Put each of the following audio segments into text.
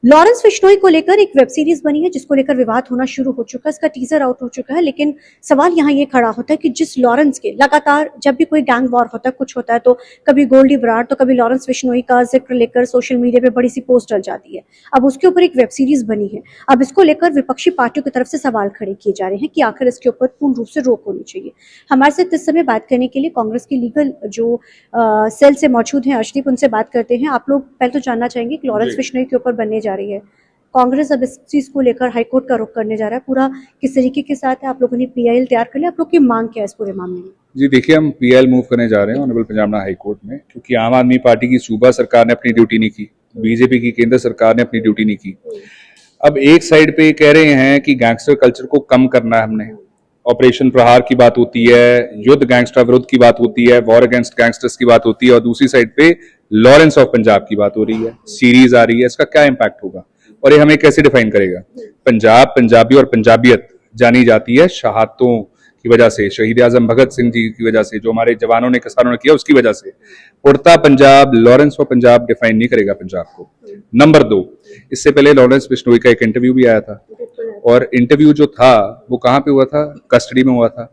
Lawrence Bishnoi को लेकर एक वेब सीरीज बनी है जिसको लेकर विवाद होना शुरू हो चुका है। इसका टीजर आउट हो चुका है, लेकिन सवाल यहाँ ये खड़ा होता है कि जिस लॉरेंस के लगातार जब भी कोई गैंग वॉर होता है, कुछ होता है, तो कभी गोल्डी बराड़ तो कभी लॉरेंस बिश्नोई का जिक्र लेकर सोशल मीडिया पे बड़ी सी पोस्ट डल जाती है। अब उसके ऊपर एक वेब सीरीज बनी है। अब इसको लेकर विपक्षी पार्टियों की तरफ से सवाल खड़े किए जा रहे हैं कि आखिर इसके ऊपर पूर्ण रूप से रोक होनी चाहिए। हमारे साथ इस समय बात करने के लिए कांग्रेस की लीगल जो सेल से मौजूद है अर्शदीप, उनसे बात करते हैं। आप लोग पहले तो जानना चाहेंगे कि लॉरेंस बिश्नोई के ऊपर बनने जा रही है कांग्रेस, अब इस चीज को लेकर हाईकोर्ट का रुख करने जा रहा है। पूरा किस तरीके के साथ है, आप लोगों ने पीआईएल तैयार कर लिया, आप लोग की मांग क्या है इस पूरे मामले में? जी देखिए, हम पीआईएल मूव करने जा रहे हैं ऑनरेबल पंजाब हाई कोर्ट में, क्योंकि आम आदमी पार्टी की सूबा सरकार ने अपनी ड्यूटी नहीं की, बीजेपी की केंद्र सरकार ने अपनी ड्यूटी नहीं की। अब एक साइड पे कह रहे हैं कि गैंगस्टर कल्चर को कम करना है हमने, ऑपरेशन प्रहार की बात होती है, युद्ध गैंगस्टर विरुद्ध की बात होती है, वॉर अगेंस्ट गैंगस्टर्स की बात होती है, और दूसरी साइड पे लॉरेंस ऑफ पंजाब की बात हो रही है, सीरीज आ रही है। इसका क्या इम्पैक्ट होगा और ये हमें कैसे डिफाइन करेगा? पंजाब, पंजाबी और पंजाबियत जानी जाती है शहादतों की वजह से, शहीद आजम भगत सिंह जी की वजह से, जो हमारे जवानों ने किसानों ने किया उसकी वजह से। उड़ता Punjab, Lawrence of Punjab define नहीं करेगा पंजाब को। नंबर 2, इससे पहले लॉरेंस बिश्नोई का एक इंटरव्यू भी आया था, और इंटरव्यू जो था वो कहाँ पे हुआ था? कस्टडी में हुआ था।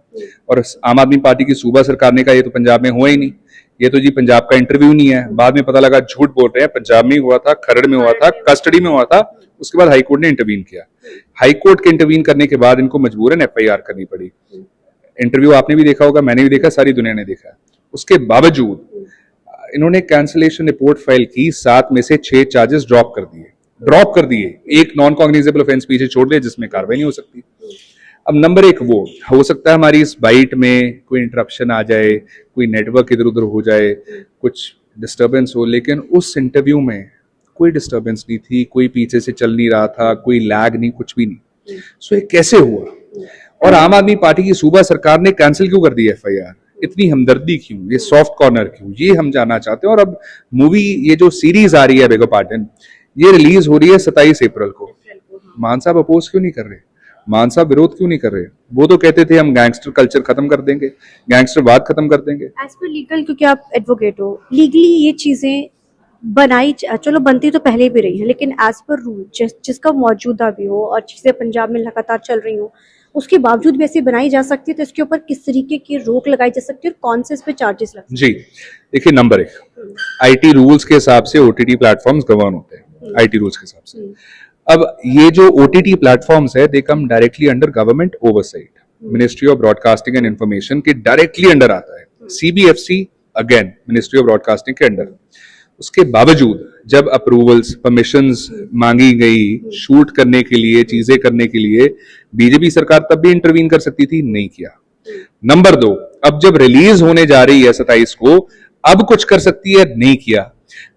और आम आदमी पार्टी की सूबा सरकार ने कहा ये तो पंजाब में हुआ ही नहीं, ये तो जी पंजाब का इंटरव्यू नहीं है। बाद में पता लगा झूठ बोल रहे हैं, पंजाब में हुआ था, खरड़ में हुआ था, कस्टडी में हुआ था। उसके बाद हाईकोर्ट ने इंटरवीन किया। हाईकोर्ट के इंटरवीन करने के बाद इनको मजबूरन एफआईआर करनी पड़ी। इंटरव्यू आपने भी देखा होगा, मैंने भी देखा, सारी दुनिया ने देखा। उसके बावजूद इन्होंने कैंसिलेशन रिपोर्ट फाइल की, 7 में से 6 चार्जेस ड्रॉप कर दिए। एक नॉन कॉग्निजेबल ऑफेंस पीछे छोड़ दिया जिसमें कार्रवाई नहीं हो सकती। अब नंबर 1 वो हो सकता है हमारी इस बाइट में कोई इंटरप्शन आ जाए, कोई नेटवर्क इधर उधर हो जाए, कुछ डिस्टर्बेंस हो, लेकिन उस इंटरव्यू में कोई डिस्टर्बेंस नहीं थी, कोई पीछे से चल नहीं रहा था, कोई लैग नहीं, कुछ भी नहीं। सो ये कैसे हुआ? और आम आदमी पार्टी की सूबा सरकार ने कैंसिल क्यों कर दी एफआईआर? इतनी हमदर्दी क्यों? ये सॉफ्ट कॉर्नर क्यों? ये हम जानना चाहते हैं। और अब मूवी, ये जो सीरीज आ रही है बेगो पाटन, ये रिलीज हो रही है 27 अप्रैल को। मान साहब अपोज क्यों नहीं कर रहे? मान साहब विरोध क्यों नहीं कर रहे? वो तो कहते थे हम गैंगस्टर कल्चर खत्म कर देंगे, गैंगस्टरवाद खत्म कर देंगे। एज पर लीगल, क्योंकि आप एडवोकेट हो, लीगली ये चीजें बनाई, चलो बनती तो पहले भी रही है, लेकिन एज पर रूल जिसका मौजूदा भी हो और चीजें पंजाब में लगातार चल रही हो, उसके बावजूद भी ऐसी बनाई जा सकती है, तो इसके ऊपर किस तरीके की रोक लगाई जा सकती है और कौन से इस पे चार्जेस लगते हैं? जी देखिए, नंबर 1, आईटी रूल्स के हिसाब से ओटीटी प्लेटफॉर्म्स गवर्न होते हैं, आईटी रूल्स के हिसाब से। अब ये जो ओटीटी प्लेटफॉर्म्स है, they come directly under government oversight, ministry of broadcasting and information के डायरेक्टली अंडर आता है। CBFC again ministry of broadcasting के अंडर। उसके बावजूद जब अप्रूवल्स, परमिशंस मांगी गई शूट करने के लिए, चीजें करने के लिए, बीजेपी सरकार तब भी इंटरवीन कर सकती थी, नहीं किया। नंबर 2, अब जब रिलीज होने जा रही है 27 को, अब कुछ कर सकती है, नहीं किया।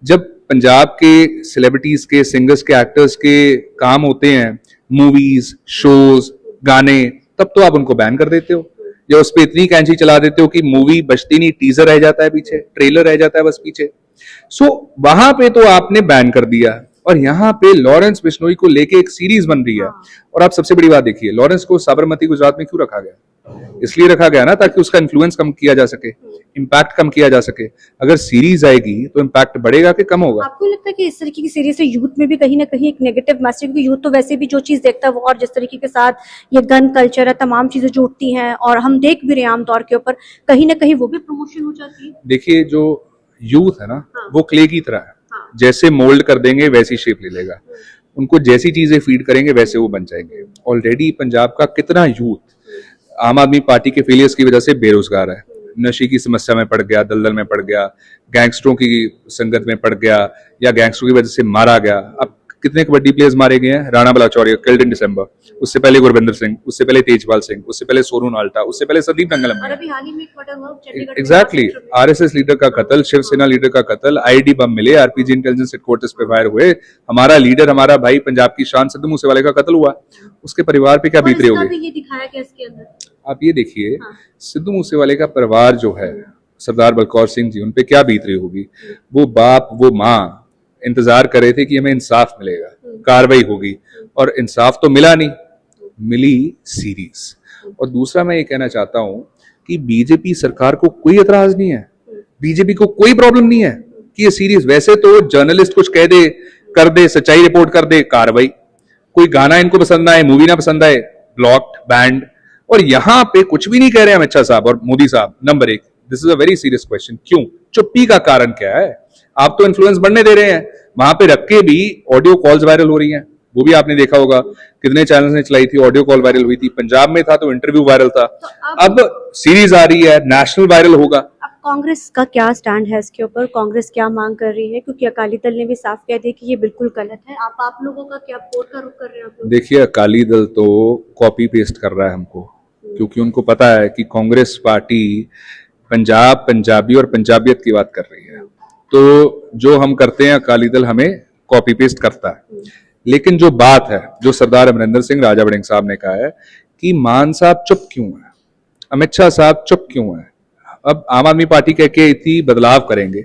जब पंजाब के सेलिब्रिटीज के, सिंगर्स के, एक्टर्स के काम होते हैं, मूवीज, शोज, गाने, तब तो आप उनको बैन कर देते हो, या उस पर इतनी कैंची चला देते हो कि मूवी बचती नहीं, टीजर रह जाता है पीछे, ट्रेलर रह जाता है बस पीछे। सो वहां पे तो आपने बैन कर दिया, और यहाँ पे लॉरेंस बिश्नोई को लेके एक सीरीज बन रही है। और आप सबसे बड़ी बात देखिए, लॉरेंस को साबरमती गुजरात में क्यों रखा गया? इसलिए रखा गया ना ताकि उसका इन्फ्लुएंस कम किया जा सके, इम्पैक्ट कम किया जा सके। अगर सीरीज आएगी तो इम्पैक्ट बढ़ेगा कि कम होगा? आपको लगता है कि इस तरीके की सीरीज से यूथ में भी कहीं ना कहीं एक नेगेटिव मैसेज, क्योंकि यूथ तो वैसे भी जो चीज देखता है वो, और जिस तरीके के साथ ये गन कल्चर है, तमाम चीजें जो उठती हैं और हम देख भी रहे हैं आमतौर के ऊपर, कहीं ना कहीं वो भी प्रमोशन हो जाती है। देखिए, जो यूथ है ना, वो क्ले की तरह है, जैसे मोल्ड कर देंगे वैसी शेप ले लेगा। उनको जैसी चीजें फीड करेंगे वैसे वो बन जाएंगे। ऑलरेडी पंजाब का कितना यूथ आम आदमी पार्टी के फेलियर्स की वजह से बेरोजगार है, नशे की समस्या में पड़ गया, दलदल में पड़ गया, गैंगस्टरों की संगत में पड़ गया, या गैंगस्टरों की वजह से मारा गया। अब कितने कबड्डी प्लेयर्स मारे गए हैं? राणा बलाचौरिया किल्ड इन दिसंबर, उससे पहले गुरविंदर सिंह, उससे पहले तेजपाल सिंह, उससे पहले सोनू नाल्टा, उससे पहले संदीप नंगलम। एग्जैक्टली, आरएसएस लीडर का कत्ल, शिवसेना लीडर का कत्ल, आईडी बम मिले, आरपीजी इंटेलिजेंस हेडक्वार्टर्स पे फायर हुए, हमारा लीडर, हमारा भाई, पंजाब की शान सिद्धू मूसेवाले का कत्ल हुआ। उसके परिवार पे क्या बीत रही होगी? ये दिखाया गया इसके अंदर। आप ये देखिए, सिद्धू मूसेवाले का परिवार जो है, सरदार बलकौर सिंह जी, उनपे क्या बीत रही होगी? वो बाप, वो माँ इंतजार कर रहे थे कि हमें इंसाफ मिलेगा, कार्रवाई होगी, और इंसाफ तो मिला नहीं, मिली सीरीज। और दूसरा मैं ये कहना चाहता हूं कि बीजेपी सरकार को कोई एतराज नहीं है, बीजेपी को कोई प्रॉब्लम नहीं है कि ये सीरीज, वैसे तो जर्नलिस्ट कुछ कह दे, कर दे, सच्चाई रिपोर्ट कर दे, कार्रवाई। कोई गाना इनको पसंद आए, मूवी ना पसंद आए, ब्लॉक्ड, बैंड। और यहां पे कुछ भी नहीं कह रहे हैं अमित शाह साहब और मोदी साहब। नंबर एक, this is a very serious question, क्यों? चुप्पी का कारण क्या है? आप तो इन्फ्लुएंस बढ़ने दे रहे हैं, वहां पे रख के भी ऑडियो कॉल्स वायरल हो रही हैं, वो भी आपने देखा होगा, कितने चैनल्स ने चलाई थी, ऑडियो कॉल वायरल हुई थी। पंजाब में था तो इंटरव्यू वायरल था, अब सीरीज आ रही है, नेशनल वायरल होगा। अब कांग्रेस का क्या स्टैंड है इसके ऊपर? कांग्रेस क्या मांग कर रही है? क्योंकि अकाली दल ने भी साफ कह दिया कि ये बिल्कुल गलत है। आप लोगों का क्या वोट का रुख कर रहे हैं आप लोग? देखिए, अकाली दल तो कॉपी पेस्ट कर रहा है हमको, क्योंकि उनको पता है कि कांग्रेस पार्टी पंजाब, पंजाबी और पंजाबियत की बात कर रही है, तो जो हम करते हैं अकाली दल हमें कॉपी पेस्ट करता है। लेकिन जो बात है, जो सरदार अमरिंदर सिंह राजा वड़िंग साहब ने कहा है कि मान साहब चुप क्यों है, अमित शाह साहब चुप क्यों है। अब आम आदमी पार्टी कह के थी बदलाव करेंगे,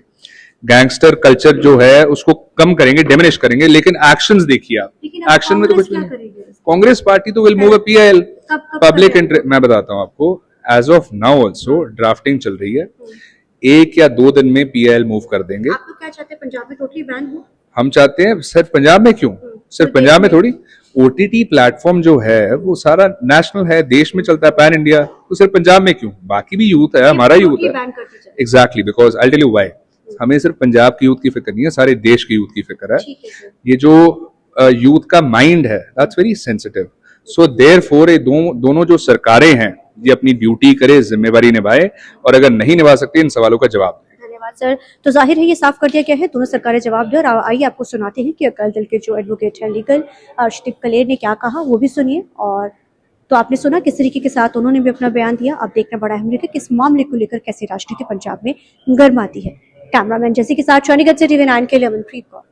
गैंगस्टर कल्चर जो है उसको कम करेंगे, डिमिनिश करेंगे, लेकिन एक्शंस देखिए आप, लेकिन अब एक्शन में तो कांग्रेस कुछ क्या नहीं। करेगी इसमें? कांग्रेस पार्टी तो विल मूव अ पीआईएल, कब पब्लिक करेगी? इंटरेस्ट। मैं बताता हूं आपको, as of now also drafting चल रही है, 1 या 2 दिन में पीआईएल मूव कर देंगे। आप लोग क्या चाहते हैं, पंजाब में टोटली बैन हो? हम चाहते हैं सिर्फ पंजाब में, क्यों सिर्फ पंजाब में थोड़ी, ओटीटी प्लेटफॉर्म जो है वो सारा नेशनल है, देश में चलता है, पैन इंडिया, तो सिर्फ पंजाब में क्यों? बाकी भी यूथ है, हमारा यूथ है। बैन कर दी जाए। Exactly, because I tell you why, हमें सिर्फ पंजाब की यूथ की फिक्र नहीं है, सारे देश की यूथ की फिक्र है। ठीक है सर। ये जो यूथ का माइंड है, that's very sensitive. So therefore ये दोनों जो सरकारें हैं, ये अपनी ड्यूटी करे, जिम्मेवारी निभाए, और अगर नहीं निभा सकती इन सवालों का जवाब दें। धन्यवाद सर। तो जाहिर है ये साफ कर दिया गया है, दोनों सरकारें जवाब दें। और आइए आपको सुनाते हैं कि अकाली दल के जो एडवोकेट हैं लीगल, अर्शदीप कलेर ने क्या कहा, वो भी सुनिए। और तो आपने सुना किस तरीके के साथ उन्होंने भी अपना बयान दिया। अब देखना बड़ा अहम है कि इस मामले को लेकर कैसी राजनीति पंजाब में गर्माती है। कैमरामैन जैसी के साथ चंडीगढ़ से TV9 के लिए अमनप्रीत कौर।